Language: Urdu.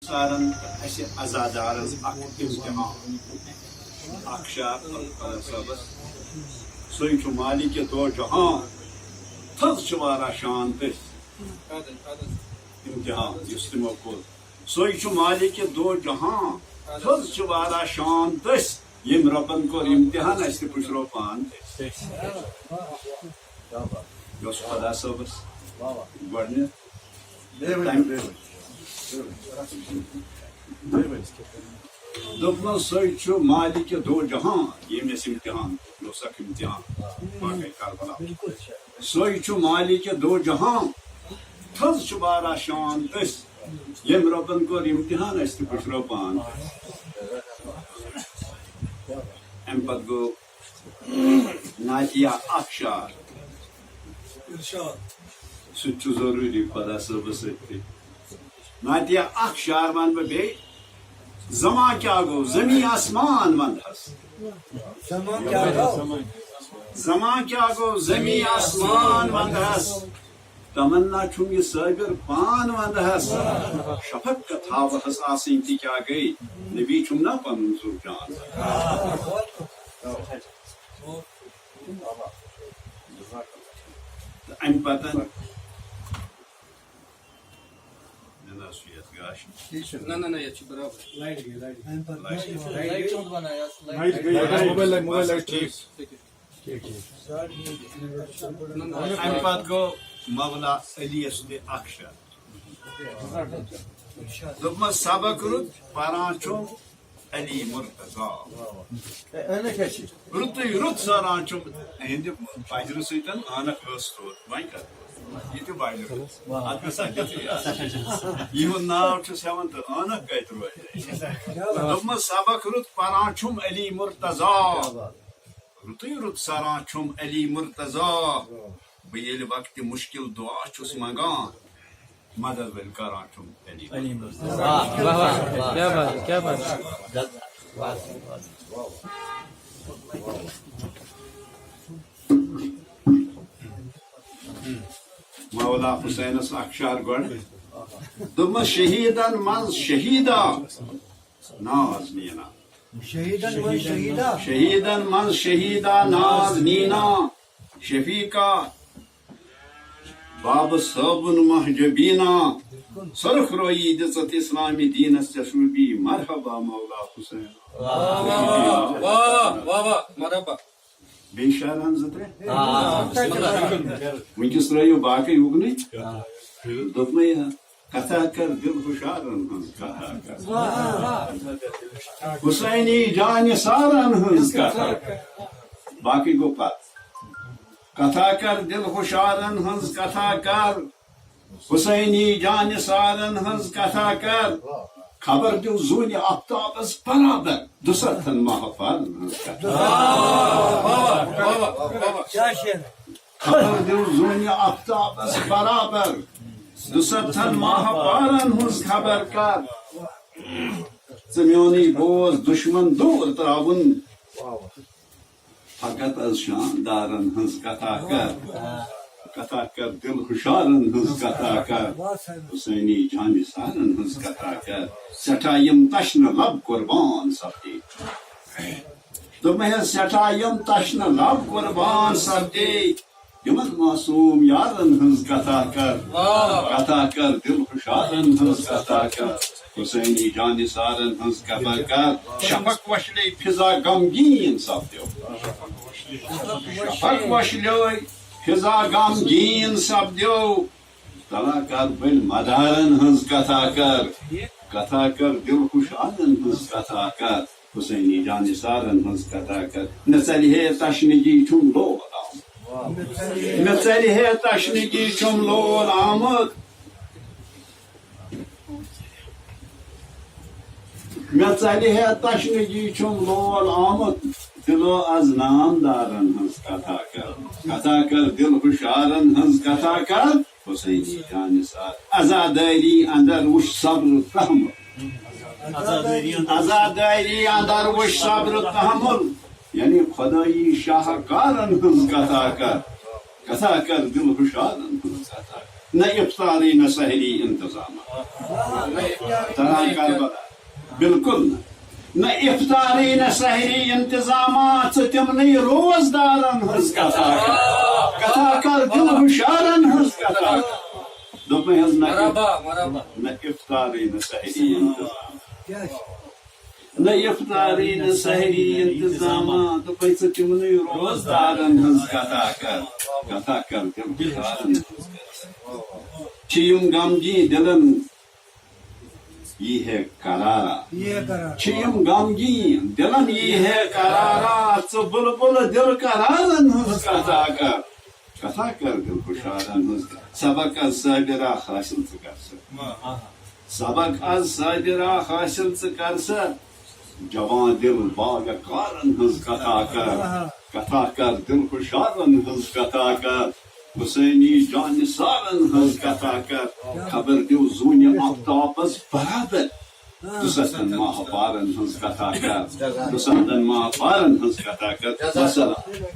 سارن اسہِ عزادارس اکھ امتحان اکھ شاہ صٲبس سُے چھُ مالِکہِ دو جہان تھٔز چھِ واریاہ شان تٔتھۍ امتحان یُس تِمو کوٚر سُے چھُ مالِکہِ دو جہان تھٔز چھِ واریاہ شان تٔسۍ ییٚمۍ رۄبن کوٚر امتحان اسہِ تہِ پُشرو پان تٔسۍ یہِ اوس خۄدا صٲبس گۄڈنیتھ دوٚپمَس سُے چھُ مالِکہِ دو جہان ییٚمۍ اَسہِ امتحان یہِ اوس اکھ امتحان واقعے کربلا سُے چھُ مالِکہِ دو جہان تھٔز چھِ واریاہ شان تٔسۍ ییٚمۍ رۄبن کوٚر امتحان اسہِ تہِ پُشرو پان امہِ پتہٕ گوٚو ناتیہ اکھ شعر سُہ تہِ چھُ ضروٗری خۄدا صٲبس سۭتۍ ناتیہ اکھ شعر ون بہٕ بیٚیہِ زمان کیٛاہ گوٚو زمین آسمان ونٛدہس زمان کیٛاہ گوٚو زمین آسمان ونٛدہس تمنا چھُم یہِ صٲبِر پان ونٛدہس شفقت ہاوہس آسٕنۍ تہِ کیٛاہ گٔے نبی چھُم نا پنُن زُو جان امہِ پتہٕ امہِ پتہٕ گوٚو مولا علیس تہِ اکھ شعر دوٚپمس سبق رُت پران چھُم علی مرتضیٰ رُتُے رُت سران چھُم اہنٛدِ پجرٕ سۭتۍ عٲنکھ ٲس توت وۄنۍ کر یہِ تہِ بَڑِ اتھ گژھا تِتھُے یِہُنٛد ناو چھُس ہٮ۪وان تہٕ عٲنکھ کتہِ روزِ دوٚپمس سبق رُت پران چھُم علی مرتضیٰ رُتُے رُت سران چھُم علی مرتضیٰ بہٕ ییٚلہِ وقتہِ مُشکِل دُعا چھُس منٛگان مدد ؤلۍ کران چھُم علی مولا حسینس اکھ شعر گۄڈٕ دوٚپمس شہیٖدن منٛز شہیٖدا ناز نینا شہیٖدن منٛز شہیٖدا ناز نینا شفیقہ بابہٕ صٲبُن محجبینا سرخ رویی دِژٕتھ اسلامی دیٖنس ژےٚ شوٗبی مرحبا مولا حسین بیٚیہِ شعران زٕ ترٛےٚ وٕنکیٚس ترٲیِو باقٕے اُگنٕے دوٚپمَے کتھا کر دل ہُشارن ہٕنٛز کتھا کر حُسینی جانہِ سارن ہٕنٛز کتھا کر باقٕے گوٚو پتہٕ کتھا کر دل ہُشارن ہٕنٛز کتھا کر حُسینی جانہِ سارن ہٕنٛز کتھا کر خبر دِو زوٗنہِ آفتابس برابر دُسَتھن محفلن ہٕنٛز کتھا خبر دِو زوٗنہِ آفتابس برابر دُسَتھن محفلن ہٕنٛز خبر کر ژٕ میونٕے بوز دُشمن دوٗر تراوُن فقط از شاندارن ہٕنٛز کتھا کر کتھا کر دل ہُشارن ہٕنٛز کتھا کر حُسینی جانہِ سارن ہٕنٛز کتھا کر سٮ۪ٹھاہ یِم تشنہٕ لب قۄربان سپدے دوٚپمَے سٮ۪ٹھاہ یِم تشنہٕ لب قۄربان سپدے یِمن معصوٗم یارن ہٕنٛز کتھا کر کتھا کر دل ہُشارن ہٕنٛز کتھا کر حُسینی جانہِ سارن ہٕنٛز کتھا کر شفق وشلے فضا غمگیٖن سپدیو شفق وشلے فضا غمگیٖن سپدیو تلا کر بٔلۍ مدارن ہٕنٛز کتھا کر کتھا کر دل ہُشارن ہٕنٛز کتھا کر حُسینی جانہِ سارن ہٕنٛز کتھا کر مےٚ ژلہِ ہے تشنگی چھُم لول آمُت مےٚ ژلہِ ہے تشنگی چھُم لول آمُت مےٚ ژلہِ ہے تشنگی چھُم لول آمُت دِلو از نامدارن ہٕنٛز کتھا کر کتھا کر دل ہُشارن ہٕنٛز کتھا کر حُسینی جانہِ سار عزادٲری اندر وٕچھ صبر تحمل عزادٲری اندر وٕچھ صبر تحمل یعنی خۄدٲیی شاہکارن ہٕنٛز کتھا کر دل ہُشارن ہٕنٛز کتھا کر نہ افطاری نہ سحری انتظامات تران کربلا بالکل نہ افطاری نہ سحری انتظامات تمنی روزدارن ہز کتھا کر دل ہشارن ہز کتھا دوپے ہز نہ افطاری نہ سحری انتظام نہ افطاری نہ سحری انتظامات دوپے تمنی روزدارن ہز کتھا کر دل ہشارن چیم غمگین دلن یہ ہے قرارا چیم غمگین دلن یہ ہے قرارا ژٕ بلبل دل قرارن ہنز کتھا کر دل خوشارن ہنز سبق از صابرہ حاصل ژٕ کر سا سبق از صابرہ حاصل ژٕ کر سا جوان دل باغ کارن ہنز کتھا کر دل خوشارن ہنز کتھا کر حسینی جان سارن ہنز کتھا کر خبر دیو زونی آفتابس برابر دسن ماہ پارن ہنز کتھا کر دسن ماہ پارن ہنز کتھا کر